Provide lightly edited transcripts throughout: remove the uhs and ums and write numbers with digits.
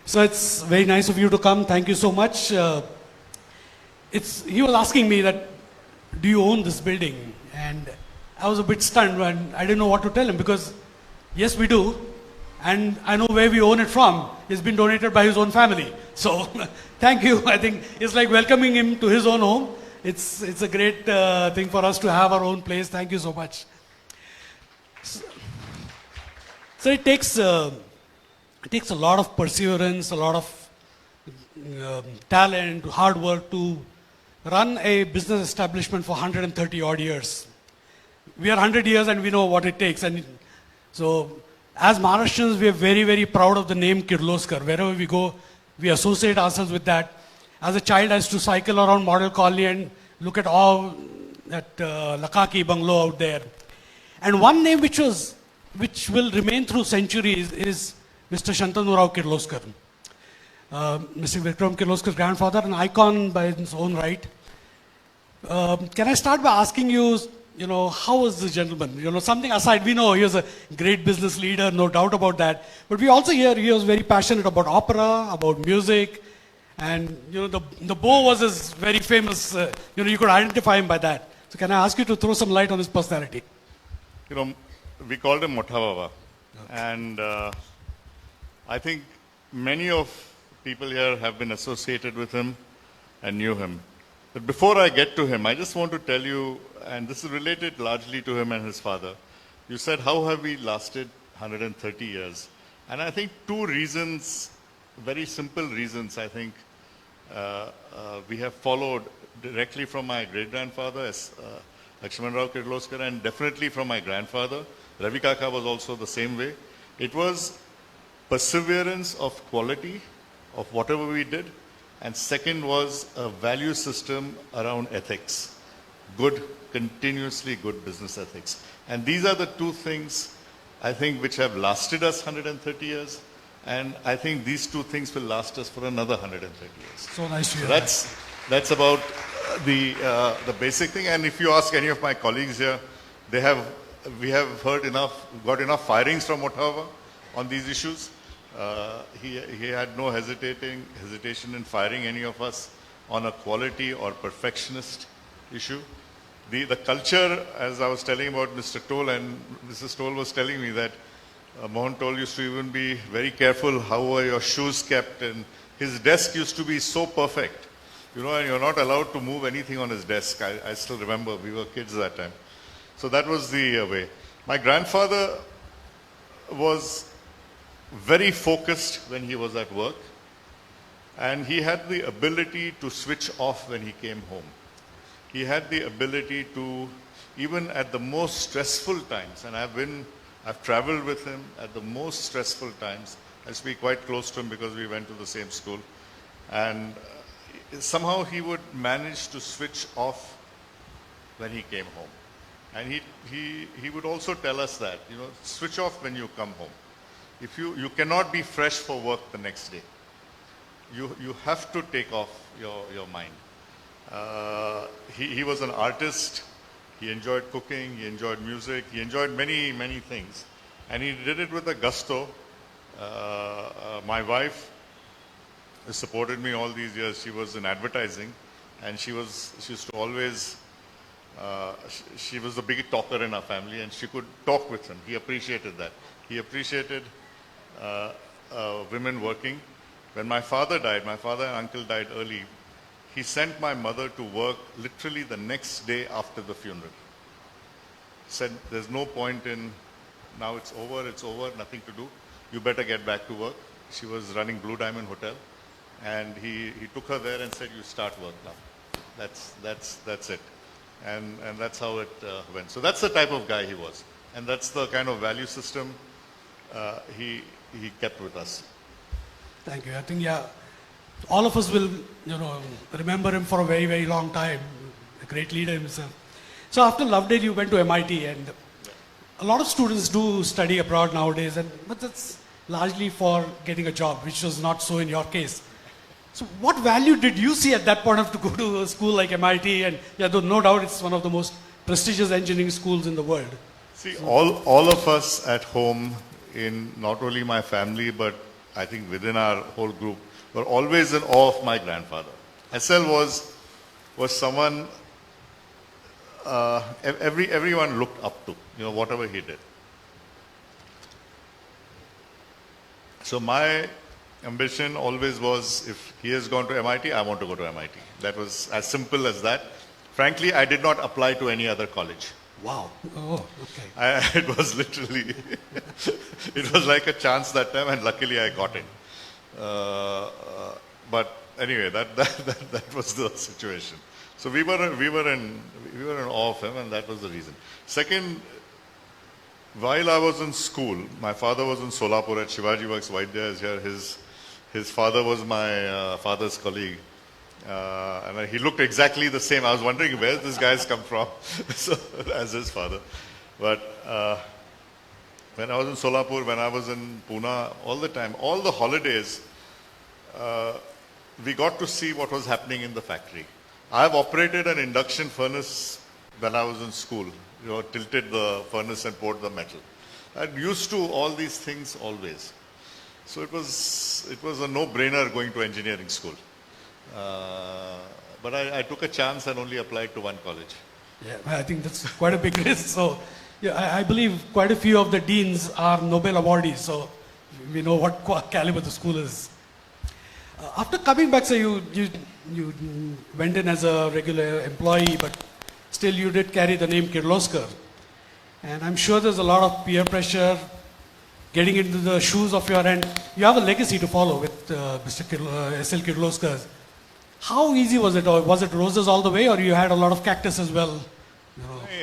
So it's very nice of you to come. Thank you so much. He was asking me that, do you own this building? And I was a bit stunned when I didn't know what to tell him, because yes, we do. And I know where we own it from. It's been donated by his own family. So thank you. I think it's like welcoming him to his own home. It's a great thing for us to have our own place. Thank you so much. So it takes a lot of perseverance, a lot of talent, hard work to run a business establishment for 130 odd years. We are 100 years and we know what it takes. And so as Maharashtrians, we are very, very proud of the name Kirloskar. Wherever we go, we associate ourselves with that. As a child, I used to cycle around Model Colony and look at all that Lakaki bungalow out there. And one name which will remain through centuries is Mr. Shantanu Rao Kirloskar. Mr. Vikram Kirloskar's grandfather, an icon by his own right. Can I start by asking you, how was the gentleman? Something aside, we know he was a great business leader, no doubt about that. But we also hear he was very passionate about opera, about music. And, the bow was his very famous, you could identify him by that. So can I ask you to throw some light on his personality? We called him Mothababa. Okay. And I think many of people here have been associated with him and knew him. But before I get to him, I just want to tell you, and this is related largely to him and his father. You said, how have we lasted 130 years? And I think two reasons, very simple reasons, I think, we have followed directly from my great-grandfather, Atmanirbhar Rao Kirloskar, and definitely from my grandfather. Ravi Kaka was also the same way. It was perseverance of quality of whatever we did. And second was a value system around ethics. Good, continuously good business ethics. And these are the two things, I think, which have lasted us 130 years. And I think these two things will last us for another 130 years. So nice to hear. That's about the basic thing. And if you ask any of my colleagues here, we have got enough firings from Ottawa on these issues. He had no hesitation in firing any of us on a quality or perfectionist issue. The culture, as I was telling about Mr. Toll, and Mrs. Toll was telling me that Mohan Toll used to even be very careful how were your shoes kept, and his desk used to be so perfect. And you're not allowed to move anything on his desk. I still remember, we were kids that time. So that was the way. My grandfather was very focused when he was at work, and he had the ability to switch off when he came home. He had the ability to, even at the most stressful times, and I've traveled with him at the most stressful times. I used to be quite close to him because we went to the same school, and somehow he would manage to switch off when he came home. And he would also tell us that, switch off when you come home. If you cannot be fresh for work the next day. You have to take off your mind. He was an artist. He enjoyed cooking. He enjoyed music. He enjoyed many, many things. And he did it with a gusto. My wife has supported me all these years. She was in advertising, and she used to always, she was the big talker in our family, and she could talk with him. He appreciated that. He appreciated women working. When my father and uncle died early, he sent my mother to work literally the next day after the funeral. Said, there's no point in, now it's over, nothing to do. You better get back to work. She was running Blue Diamond Hotel, and he took her there and said, you start work now. That's it. And that's how it went. So that's the type of guy he was. And that's the kind of value system he kept with us. Thank you. I think, all of us will, remember him for a very, very long time. A great leader himself. So after Lovedale, you went to MIT, and a lot of students do study abroad nowadays, but that's largely for getting a job, which was not so in your case. So what value did you see at that point to go to a school like MIT? And no doubt it's one of the most prestigious engineering schools in the world. See, all of us at home, in not only my family, but I think within our whole group, were always in awe of my grandfather. SL was someone everyone looked up to, whatever he did. So my ambition always was, if he has gone to MIT, I want to go to MIT. That was as simple as that. Frankly, I did not apply to any other college. Wow. Oh, okay. It was literally, it was like a chance that time, and luckily I got in. But anyway, that was the situation. So we were in awe of him, and that was the reason. Second, while I was in school, my father was in Solapur at Shivaji Works. Vaidya is here. His father was my father's colleague. And he looked exactly the same. I was wondering where this guy's come from, so, as his father. But when I was in Solapur, when I was in Pune, all the time, all the holidays, we got to see what was happening in the factory. I've operated an induction furnace when I was in school. Tilted the furnace and poured the metal. I'm used to all these things always. So it was a no-brainer going to engineering school. But I took a chance and only applied to one college. Yeah, I think that's quite a big risk. So, yeah, I believe quite a few of the deans are Nobel awardees. So, we know what caliber the school is. After coming back, so you went in as a regular employee, but still you did carry the name Kirloskar. And I'm sure there's a lot of peer pressure getting into the shoes of your end. You have a legacy to follow with Mr. S.L. Kirloskar. How easy was it? Or was it roses all the way, or you had a lot of cactus as well?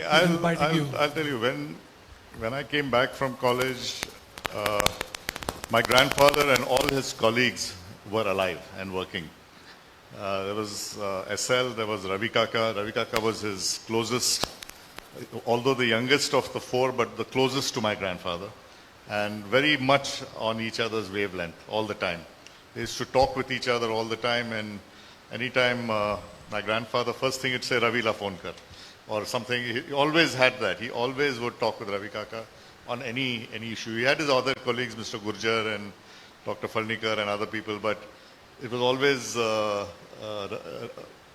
I'll tell you, when I came back from college, my grandfather and all his colleagues were alive and working. There was SL, there was Ravi Kaka. Ravi Kaka was his closest, although the youngest of the four, but the closest to my grandfather. And very much on each other's wavelength all the time. They used to talk with each other all the time, and anytime my grandfather, first thing he'd say, Ravi la phone kar, or something. He always had that. He always would talk with Ravi Kaka on any issue. He had his other colleagues, Mr. Gurjar and Dr. Falnikar and other people, but it was always,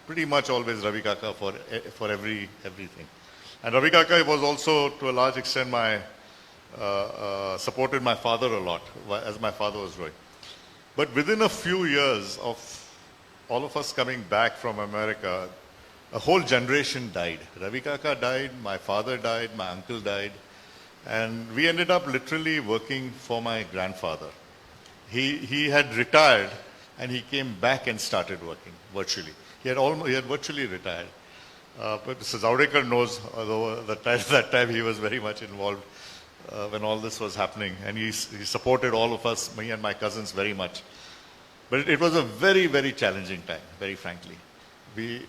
pretty much always Ravi Kaka for everything. And Ravi Kaka was also, to a large extent, supported my father a lot, as my father was growing. But within a few years of all of us coming back from America, a whole generation died. Ravi Kaka died, my father died, my uncle died, and we ended up literally working for my grandfather. He had retired, and he came back and started working virtually. He had virtually retired. But Mr. Zawdekar knows, although that time he was very much involved when all this was happening, and he supported all of us, me and my cousins, very much. But it was a very, very challenging time, very frankly. The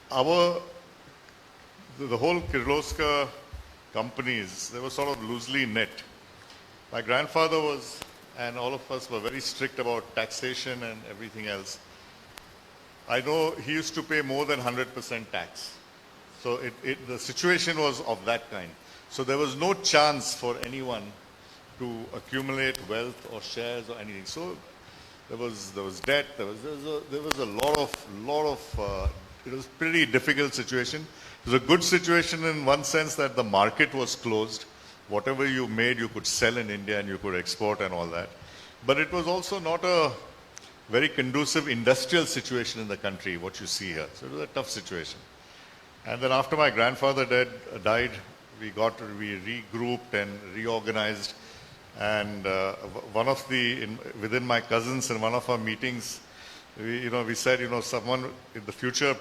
whole Kirloskar companies, they were sort of loosely knit. My grandfather was, and all of us were very strict about taxation and everything else. I know he used to pay more than 100% tax. So the situation was of that kind. So there was no chance for anyone to accumulate wealth or shares or anything. So there was debt. There was a lot of. It was a pretty difficult situation. It was a good situation in one sense that the market was closed. Whatever you made, you could sell in India and you could export and all that. But it was also not a very conducive industrial situation in the country, what you see here. So it was a tough situation. And then after my grandfather died, we regrouped and reorganized. And within my cousins in one of our meetings, we said, someone in the future,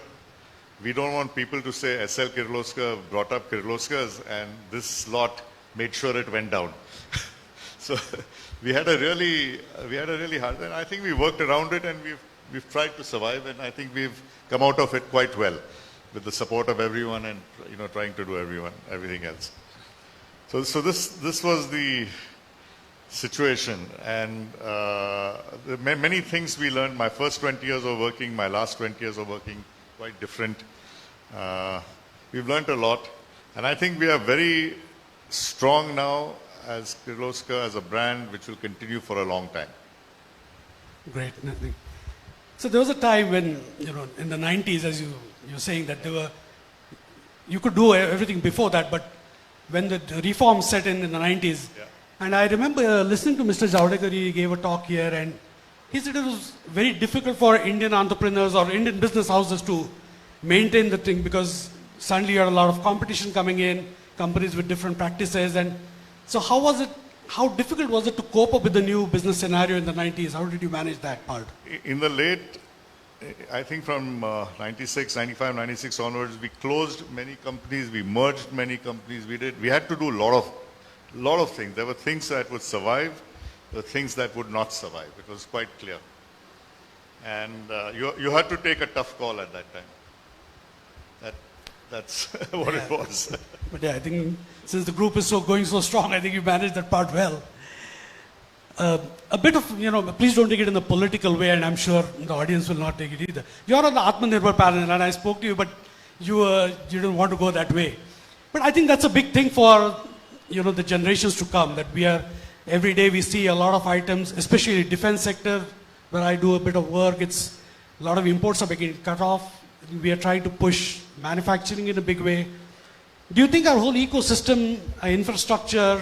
we don't want people to say S.L. Kirloskar brought up Kirloskars, and this lot made sure it went down. So we had a really hard, and I think we worked around it, and we've tried to survive, and I think we've come out of it quite well, with the support of everyone and trying to do everything else. So this was the situation, and many things we learned. My first 20 years of working, my last 20 years of working, quite different. We've learned a lot, and I think we are very strong now as Kirloskar, as a brand, which will continue for a long time. Great. So there was a time when, in the 90s, as you're saying, that you could do everything before that, but when the reform set in the 90s, Yeah. and I remember listening to Mr. Javadekar, he gave a talk here, and he said it was very difficult for Indian entrepreneurs or Indian business houses to maintain the thing because suddenly you had a lot of competition coming in, companies with different practices, and so how difficult was it to cope up with the new business scenario in the 90s? How did you manage that part? In the late, I think from 96, 95, 96 onwards, we closed many companies, we merged many companies, we had to do a lot of things. There were things that would survive, there were things that would not survive. It was quite clear. And you had to take a tough call at that time. That's what it was. But yeah, I think since the group is going so strong, I think you managed that part well. A bit of, please don't take it in the political way, and I'm sure the audience will not take it either. You're on the Atmanirbhar panel, and I spoke to you, but you didn't want to go that way. But I think that's a big thing for, the generations to come, that every day we see a lot of items, especially defense sector, where I do a bit of work, it's a lot of imports are being cut off. We are trying to push manufacturing in a big way. Do you think our whole ecosystem, our infrastructure,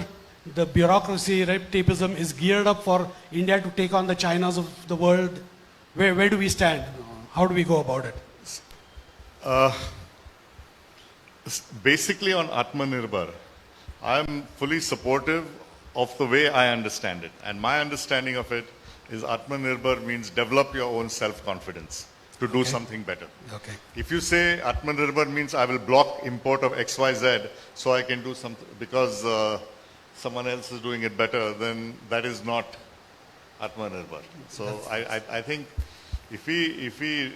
the bureaucracy, red tapeism is geared up for India to take on the Chinas of the world? Where do we stand? How do we go about it? Basically on Atmanirbhar, I'm fully supportive of the way I understand it. And my understanding of it is Atmanirbhar means develop your own self-confidence to do something better. Okay. If you say Atmanirbhar means I will block import of XYZ so I can do something because someone else is doing it better, then that is not Atmanirbhar. So I think if we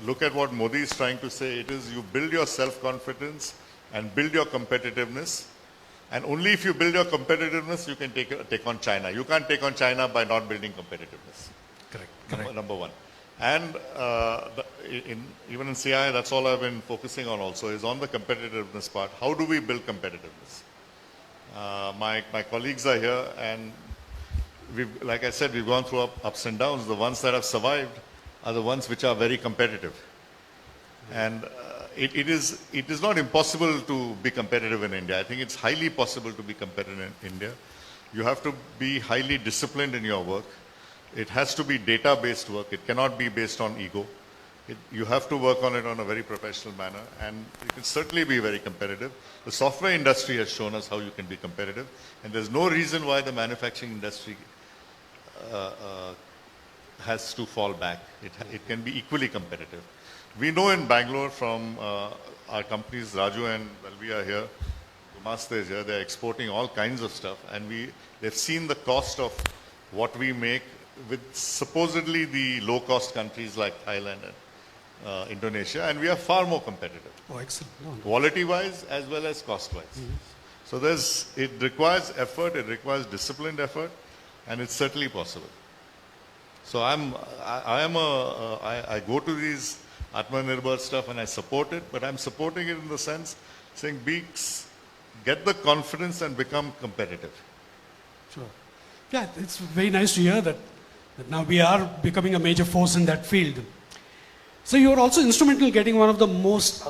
look at what Modi is trying to say, it is you build your self-confidence and build your competitiveness. And only if you build your competitiveness, you can take on China. You can't take on China by not building competitiveness. Correct. Number one. And even in CI, that's all I've been focusing on also, is on the competitiveness part. How do we build competitiveness? My colleagues are here, and like I said, we've gone through ups and downs. The ones that have survived are the ones which are very competitive. And it is not impossible to be competitive in India. I think it's highly possible to be competitive in India. You have to be highly disciplined in your work. It has to be data-based work. It cannot be based on ego. You have to work on it on a very professional manner, and you can certainly be very competitive. The software industry has shown us how you can be competitive, and there's no reason why the manufacturing industry has to fall back. It can be equally competitive. We know in Bangalore from our companies, Raju and Valvi are here, Maste is here, they're exporting all kinds of stuff, and they've seen the cost of what we make with supposedly the low-cost countries like Thailand and Indonesia, and we are far more competitive. Oh, excellent. No. Quality-wise as well as cost-wise. So it requires effort, it requires disciplined effort, and it's certainly possible. So I go to these Atmanirbhar stuff and I support it, but I'm supporting it in the sense saying get the confidence and become competitive. Sure. Yeah, it's very nice to hear that now we are becoming a major force in that field. So you are also instrumental in getting one of the most,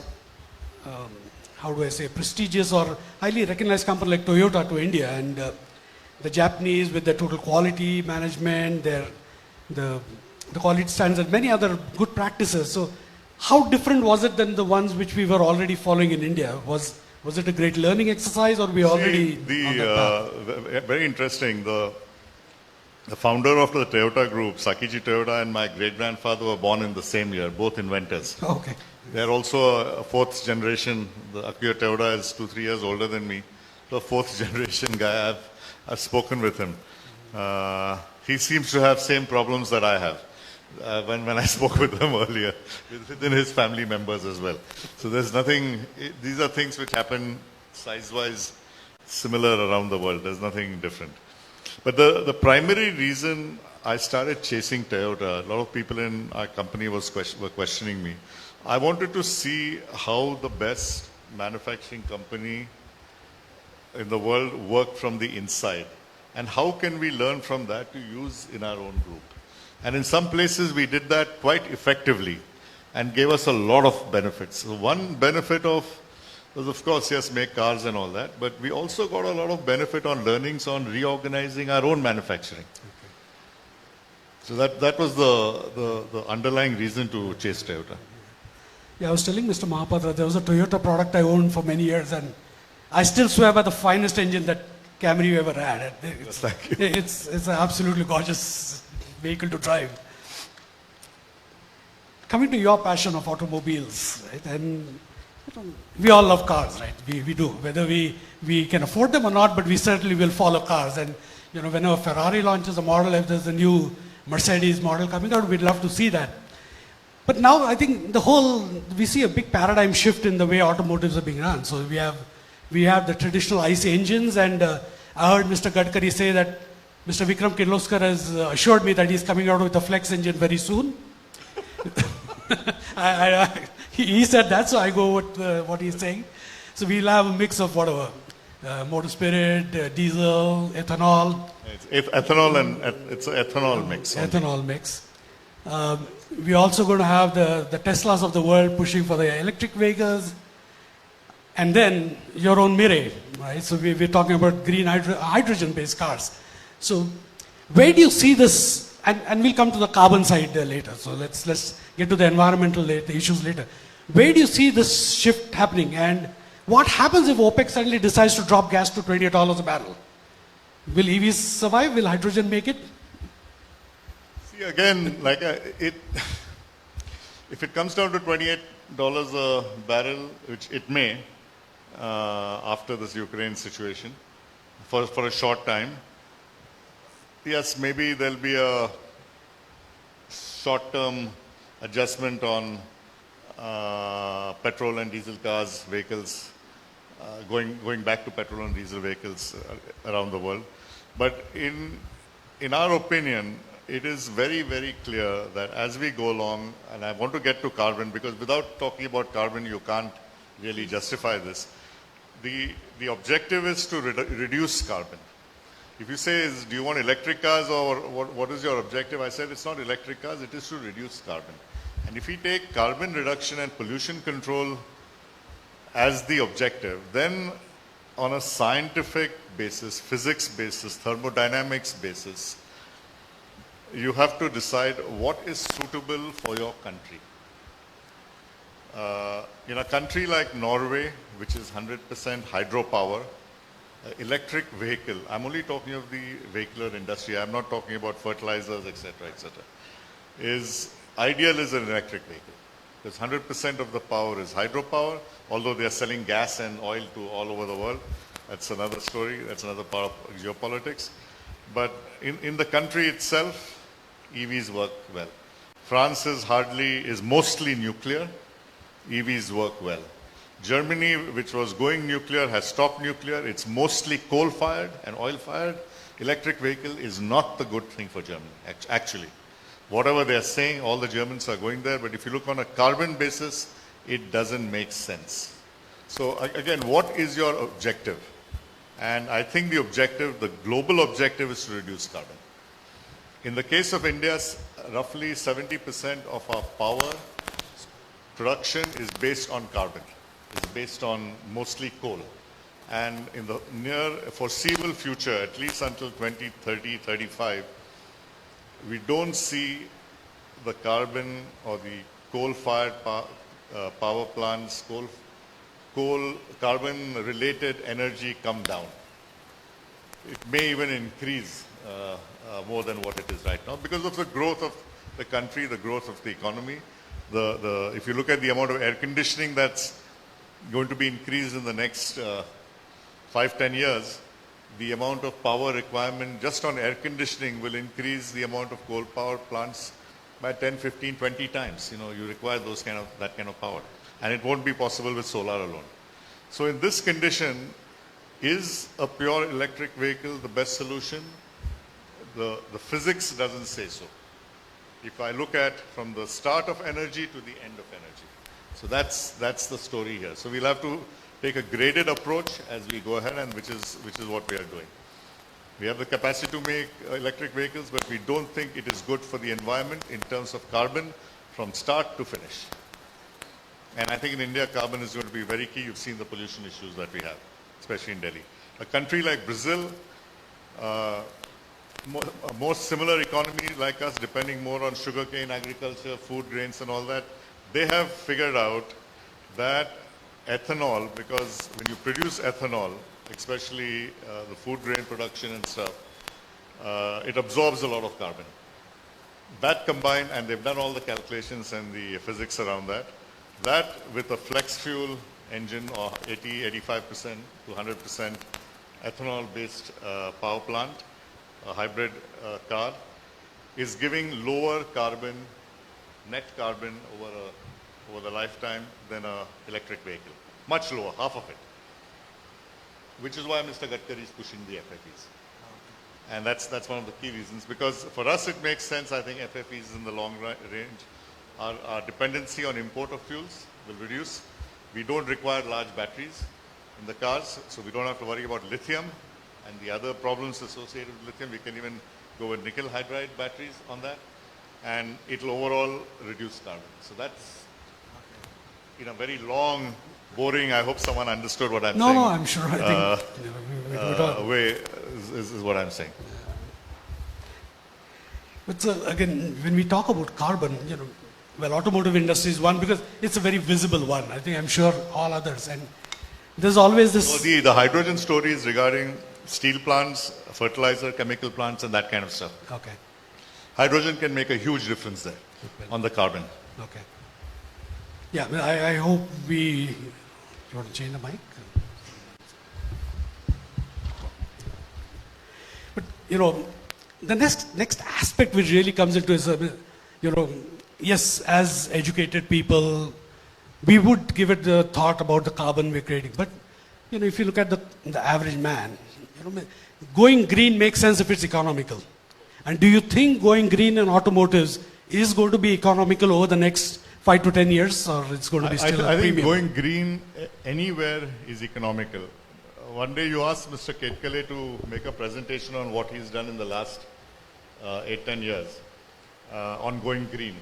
prestigious or highly recognized company like Toyota to India, and the Japanese with their total quality management, the quality standards, many other good practices. So how different was it than the ones which we were already following in India? Was it a great learning exercise, or we already on that path? Very interesting. The founder of the Toyota group, Sakiji Toyoda, and my great-grandfather were born in the same year, both inventors. Okay. They're also a fourth generation. The Akio Toyoda is 2-3 years older than me. The fourth generation guy, I've spoken with him. He seems to have same problems that I have. When I spoke with him earlier, within his family members as well. So there's nothing, these are things which happen size-wise similar around the world. There's nothing different. But the primary reason I started chasing Toyota, a lot of people in our company were questioning me. I wanted to see how the best manufacturing company in the world work from the inside. And how can we learn from that to use in our own group? And in some places we did that quite effectively and gave us a lot of benefits. So one benefit was of course, yes, make cars and all that, but we also got a lot of benefit on learnings on reorganizing our own manufacturing. Okay. So that was the underlying reason to chase Toyota. Yeah, I was telling Mr. Mahapatra, there was a Toyota product I owned for many years, and I still swear by the finest engine that Camry ever had. It's an absolutely gorgeous vehicle to drive. Coming to your passion of automobiles, right? And we all love cars, right? We do, whether we can afford them or not, but we certainly will follow cars. And whenever Ferrari launches a model, if there's a new Mercedes model coming out, we'd love to see that. But now I think we see a big paradigm shift in the way automotives are being run. So we have the traditional IC engines, and I heard Mr. Gadkari say that Mr. Vikram Kirloskar has assured me that he's coming out with a flex engine very soon. He said that, so I go with what he's saying. So we'll have a mix of whatever, motor spirit, diesel, ethanol. It's ethanol and it's an ethanol mix. Ethanol mix. We're also going to have the Teslas of the world pushing for the electric vehicles. And then your own Mirai, right? So we're talking about green hydrogen-based cars. So where do you see this? And we'll come to the carbon side later. So let's get to the environmental issues later. Where do you see this shift happening? And what happens if OPEC suddenly decides to drop gas to $28 a barrel? Will EVs survive? Will hydrogen make it? See, again, if it comes down to $28 a barrel, which it may, after this Ukraine situation, for a short time, yes, maybe there'll be a short-term adjustment on petrol and diesel cars, vehicles, going back to petrol and diesel vehicles around the world. But in our opinion, it is very, very clear that as we go along, and I want to get to carbon, because without talking about carbon, you can't really justify this. The objective is to reduce carbon. If you say, do you want electric cars or what is your objective? I said it's not electric cars, it is to reduce carbon. And if we take carbon reduction and pollution control as the objective, then on a scientific basis, physics basis, thermodynamics basis, you have to decide what is suitable for your country. In a country like Norway, which is 100% hydropower, electric vehicle, I'm only talking of the vehicular industry, I'm not talking about fertilizers, etc., ideal is an electric vehicle. Because 100% of the power is hydropower, although they are selling gas and oil to all over the world. That's another story, that's another part of geopolitics. But in the country itself, EVs work well. France is mostly nuclear, EVs work well. Germany, which was going nuclear, has stopped nuclear. It's mostly coal-fired and oil-fired. Electric vehicle is not the good thing for Germany, actually. Whatever they're saying, all the Germans are going there, but if you look on a carbon basis, it doesn't make sense. So again, what is your objective? And I think the global objective is to reduce carbon. In the case of India, roughly 70% of our power production is based on carbon. It's based on mostly coal. And in the near foreseeable future, at least until 2030, 35, we don't see the carbon or the coal-fired power plants, carbon-related energy come down. It may even increase more than what it is right now because of the growth of the country, the growth of the economy. If you look at the amount of air conditioning that's going to be increased in the next 5-10 years, the amount of power requirement just on air conditioning will increase the amount of coal power plants by 10, 15, 20 times. You require that kind of power. And it won't be possible with solar alone. So in this condition, is a pure electric vehicle the best solution? The physics doesn't say so. If I look at from the start of energy to the end of energy. So that's the story here. So we'll have to take a graded approach as we go ahead, and which is what we are doing. We have the capacity to make electric vehicles, but we don't think it is good for the environment in terms of carbon from start to finish. And I think in India, carbon is going to be very key. You've seen the pollution issues that we have, especially in Delhi. A country like Brazil, a more similar economy like us, depending more on sugarcane, agriculture, food grains and all that, they have figured out that ethanol, because when you produce ethanol, especially the food grain production and stuff, it absorbs a lot of carbon. That combined, and they've done all the calculations and the physics around that, that with a flex fuel engine or 85% to 100% ethanol-based power plant, a hybrid car, is giving lower carbon, net carbon over the lifetime than an electric vehicle. Much lower, half of it. Which is why Mr. Gadkari is pushing the FFEs. And that's one of the key reasons, because for us it makes sense. I think FFEs in the long range, our dependency on import of fuels will reduce. We don't require large batteries in the cars, so we don't have to worry about lithium and the other problems associated with lithium. We can even go with nickel hydride batteries on that, and it'll overall reduce carbon. So that's in a very long, boring, I hope someone understood what I'm saying. No, I'm sure. I think way is what I'm saying. But again, when we talk about carbon, well, automotive industry is one because it's a very visible one. I think I'm sure all others. And there's always this. So the hydrogen story is regarding steel plants, fertilizer, chemical plants, and that kind of stuff. Okay. Hydrogen can make a huge difference there on the carbon. Okay. Yeah, I hope you want to change the mic? But, the next aspect which really comes into is, yes, as educated people, we would give it the thought about the carbon we're creating. But, if you look at the average man, going green makes sense if it's economical. And do you think going green in automotives is going to be economical over the next 5 to 10 years, or it's going to be still I a premium? think going green anywhere is economical. One day you asked Mr. Ketkale to make a presentation on what he's done in the last 8-10 years on going green.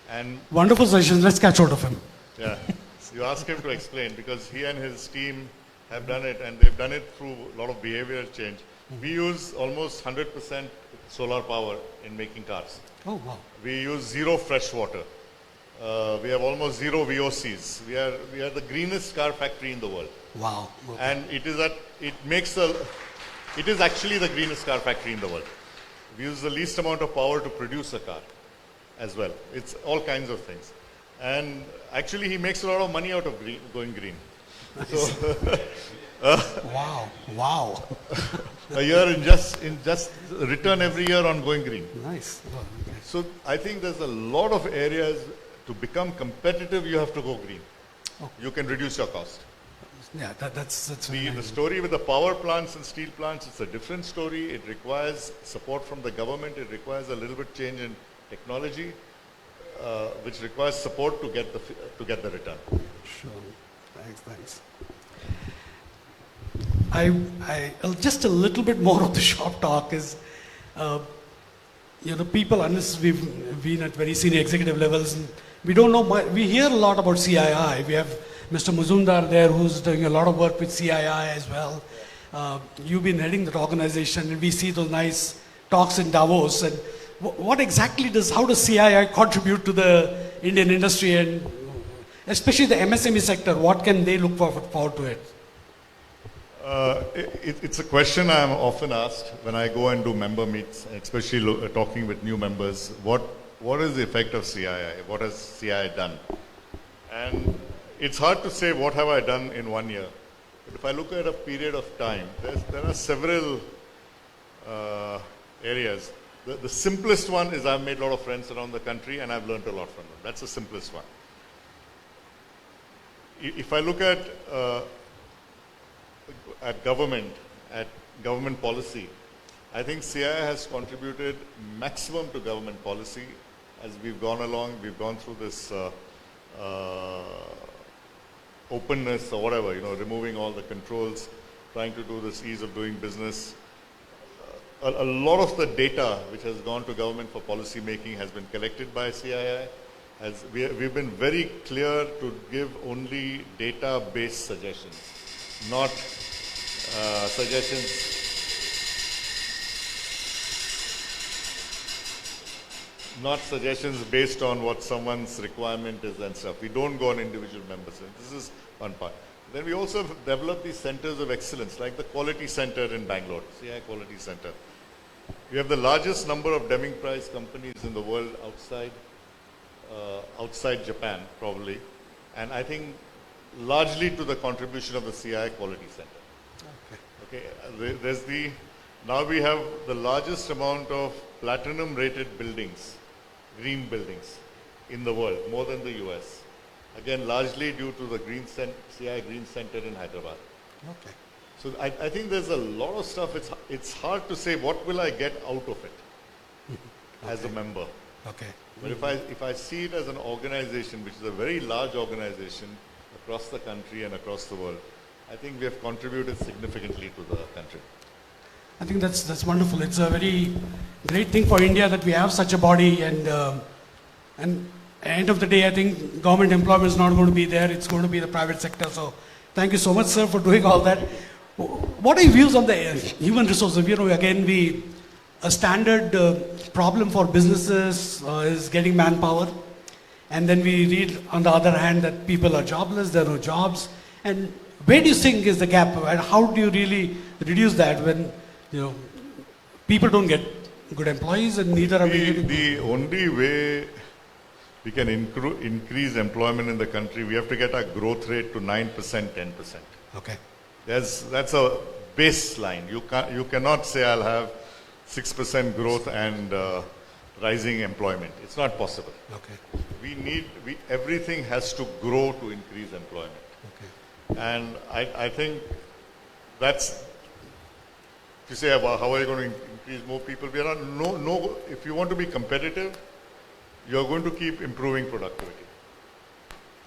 And wonderful suggestions. Let's catch hold of him. Yeah, so you ask him to explain, because he and his team have done it, and they've done it through a lot of behavioral change. We use almost 100% solar power in making cars. Oh, wow. We use zero fresh water. We have almost zero VOCs. We are the greenest car factory in the world. Wow. Okay. And it is actually the greenest car factory in the world. We use the least amount of power to produce a car as well. It's all kinds of things. And actually he makes a lot of money out of going green. Nice. So, wow. a year in just return every year on going green. Nice. Oh, okay. So I think there's a lot of areas to become competitive. You have to go green. Oh. You can reduce your cost. Yeah, that's The story with the power plants and steel plants, it's a different story. It requires support from the government. It requires a little bit change in technology, which requires support to get the return. Sure. Thanks. I just a little bit more of the shop talk is, people, unless we've been at very senior executive levels, we don't know much. We hear a lot about CII. We have Mr. Muzumdar there, who's doing a lot of work with CII as well. You've been heading that organization, and we see those nice talks in Davos. And how does CII contribute to the Indian industry, and especially the MSME sector? What can they look forward to it? It's a question I'm often asked when I go and do member meets, especially talking with new members. What is the effect of CII? What has CII done? And it's hard to say what have I done in 1 year. But if I look at a period of time, there are several areas. The simplest one is I've made a lot of friends around the country, and I've learned a lot from them. That's the simplest one. If I look at government policy, I think CII has contributed maximum to government policy. As we've gone along, we've gone through this openness or whatever, removing all the controls, trying to do this ease of doing business. A lot of the data which has gone to government for policy making has been collected by CII. We've been very clear to give only data-based suggestions, not suggestions. Not suggestions based on what someone's requirement is and stuff. We don't go on individual members. This is one part. Then we also have developed these centers of excellence, like the Quality Center in Bangalore, CI Quality Center. We have the largest number of Deming Prize companies in the world outside Japan, probably. And I think largely to the contribution of the CI Quality Center. Okay. Now we have the largest amount of platinum rated buildings, green buildings in the world, more than the US. Again, largely due to the CI Green Center in Hyderabad. Okay. So I think there's a lot of stuff. It's hard to say what will I get out of it as a member. Okay. But if I see it as an organization, which is a very large organization across the country and across the world, I think we have contributed significantly to the country. I think that's wonderful. It's a very great thing for India that we have such a body, and at the end of the day, I think government employment is not going to be there. It's going to be the private sector. So thank you so much, sir, for doing all that. What are your views on the human resources? Again, a standard problem for businesses is getting manpower. And then we read on the other hand that people are jobless, there are no jobs. And where do you think is the gap? And how do you really reduce that when people don't get good employees and neither are we getting... The only way we can increase employment in the country, we have to get our growth rate to 9%, 10%. Okay. That's a baseline. You cannot say I'll have 6% growth and rising employment. It's not possible. Okay. Everything has to grow to increase employment. Okay. And I think that's, you say about how are you going to increase more people? We are not, if you want to be competitive, you're going to keep improving productivity.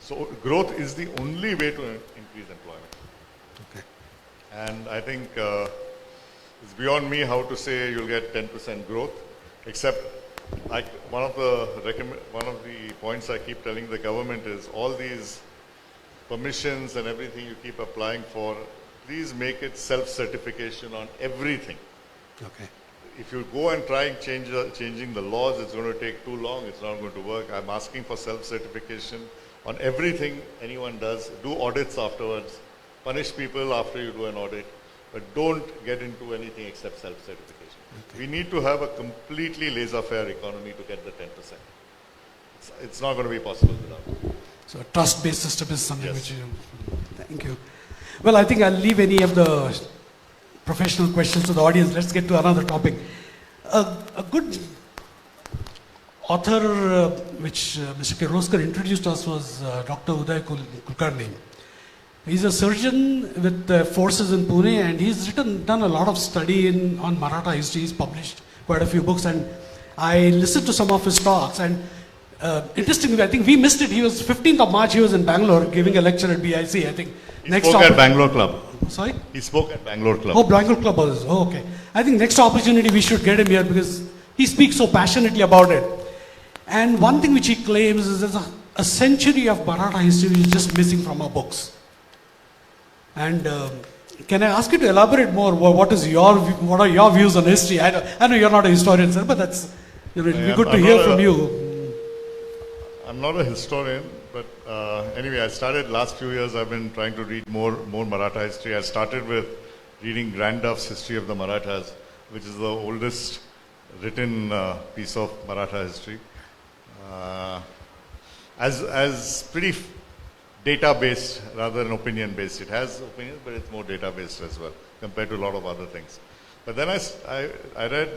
So growth is the only way to increase employment. Okay. And I think it's beyond me how to say you'll get 10% growth, except one of the points I keep telling the government is all these permissions and everything you keep applying for, please make it self-certification on everything. Okay. If you go and try changing the laws, it's going to take too long. It's not going to work. I'm asking for self-certification on everything anyone does. Do audits afterwards. Punish people after you do an audit. But don't get into anything except self-certification. Okay. We need to have a completely laissez-faire economy to get the 10%. It's not going to be possible without it. So a trust-based system is something Yes. which you... Thank you. Well, I think I'll leave any of the professional questions to the audience. Let's get to another topic. A good author which Mr. Kirloskar introduced us was Dr. Uday Kulkarni. He's a surgeon with forces in Pune, and he's done a lot of study on Maratha history. He's published quite a few books, and I listened to some of his talks. And interestingly, I think we missed it. He was 15th of March. He was in Bangalore giving a lecture at BIC. I think he spoke at Bangalore Club. Sorry? He spoke at Bangalore Club. Oh, Bangalore Club was. Oh, okay. I think next opportunity we should get him here because he speaks so passionately about it. And one thing which he claims is there's a century of Maratha history which is just missing from our books. And can I ask you to elaborate more? What are your views on history? I know you're not a historian, sir, but that's it'll be good to hear from you. I'm not a historian, but anyway, I started last few years. I've been trying to read more Maratha history. I started with reading Grandduff's History of the Marathas, which is the oldest written piece of Maratha history. As pretty data-based rather than opinion-based. It has opinions, but it's more data-based as well compared to a lot of other things. But then I read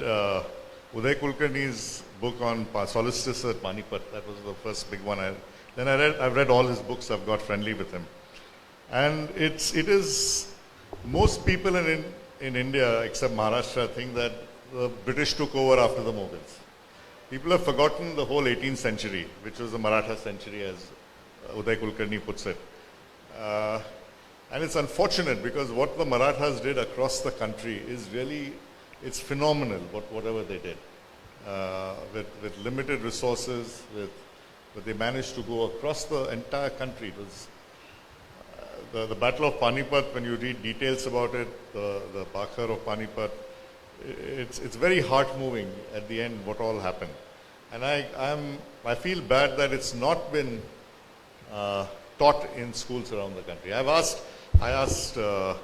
Uday Kulkarni's book on solstice at Panipat. That was the first big one. I've read all his books. I've got friendly with him. And it is, most people in India, except Maharashtra, think that the British took over after the Mughals. People have forgotten the whole 18th century, which was the Maratha century, as Uday Kulkarni puts it. And it's unfortunate because what the Marathas did across the country is really, it's phenomenal, whatever they did. With limited resources, but they managed to go across the entire country. It was the Battle of Panipat, when you read details about it, the Bakhar of Panipat, it's very heart-moving at the end what all happened. And I feel bad that it's not been taught in schools around the country. I asked Prakash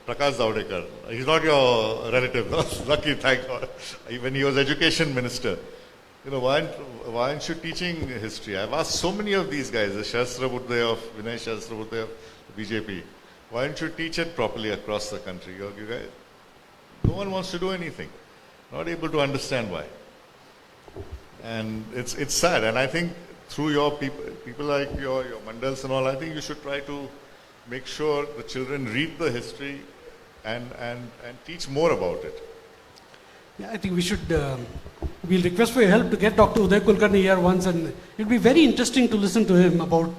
Zavadekar, he's not your relative, no? Lucky, thank God. When he was education minister, why aren't you teaching history? I've asked so many of these guys, the Shastra Buddhadev, Vinay Shastra Buddhadev, BJP, why don't you teach it properly across the country? You guys, no one wants to do anything. Not able to understand why. And it's sad. And I think through your people like your Mandals and all, I think you should try to make sure the children read the history and teach more about it. Yeah, I think we should, we'll request for your help to get Dr. Uday Kulkarni here once, and it'll be very interesting to listen to him about,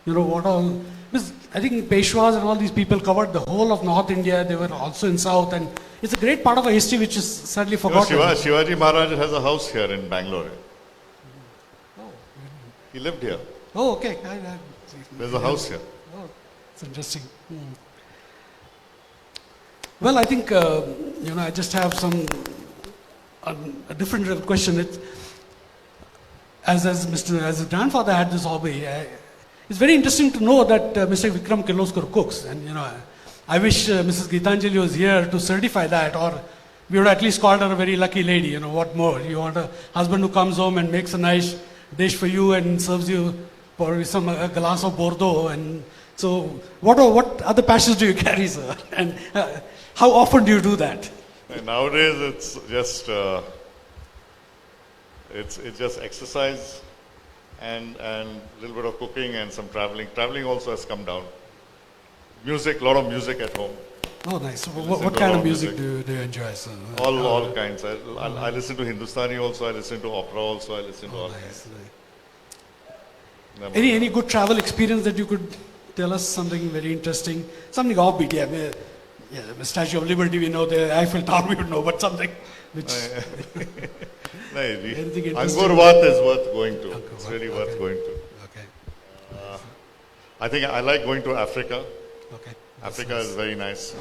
what all, because I think Peshwas and all these people covered the whole of North India, they were also in South, and it's a great part of our history which is sadly forgotten. Shivaji Maharaj has a house here in Bangalore. Oh. He lived here. Oh, okay. There's a house here. Oh, it's interesting. Well, I think, I just have a different question. As his grandfather had this hobby, it's very interesting to know that Mr. Vikram Kirloskar cooks. And, I wish Mrs. Gitanjali was here to certify that, or we would at least call her a very lucky lady. What more? You want a husband who comes home and makes a nice dish for you and serves you for a glass of Bordeaux. And so, what other passions do you carry, sir? And how often do you do that? And nowadays, it's just it's just exercise and a little bit of cooking and some traveling. Traveling also has come down. Music, a lot of music at home. Oh, nice. What kind of music do you enjoy, sir? All kinds. I listen to Hindustani also. I listen to opera also. I listen to all kinds. Nice. Any good travel experience that you could tell us? Something very interesting, something offbeat. Yeah, the Statue of Liberty, we know, the Eiffel Tower, we would know, but something which... Angkor Wat is worth going to. It's really worth going to. Okay. I think I like going to Africa. Okay. Africa is very nice.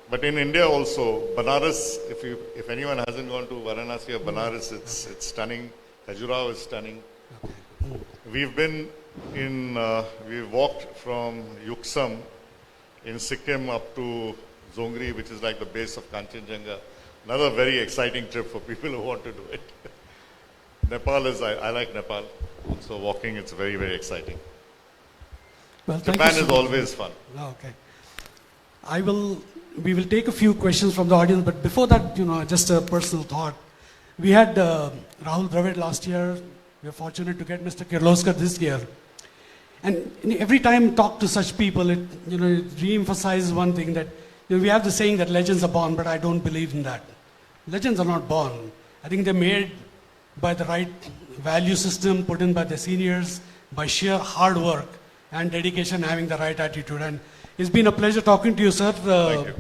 But in India also, Banaras, if anyone hasn't gone to Varanasi or Banaras, it's stunning. Khajuraho is stunning. Okay. We've walked from Yuksam in Sikkim up to Zongri, which is like the base of Kanchenjunga. Another very exciting trip for people who want to do it. Nepal I like Nepal. Also walking, it's very, very exciting. Well, Japan is always fun. Oh, okay. We will take a few questions from the audience, but before that, just a personal thought. We had Rahul Dravid last year. We are fortunate to get Mr. Kirloskar this year. And every time I talk to such people, it re-emphasizes one thing, that we have the saying that legends are born, but I don't believe in that. Legends are not born. I think they're made by the right value system put in by the seniors, by sheer hard work and dedication, having the right attitude. And it's been a pleasure talking to you, sir. Thank you.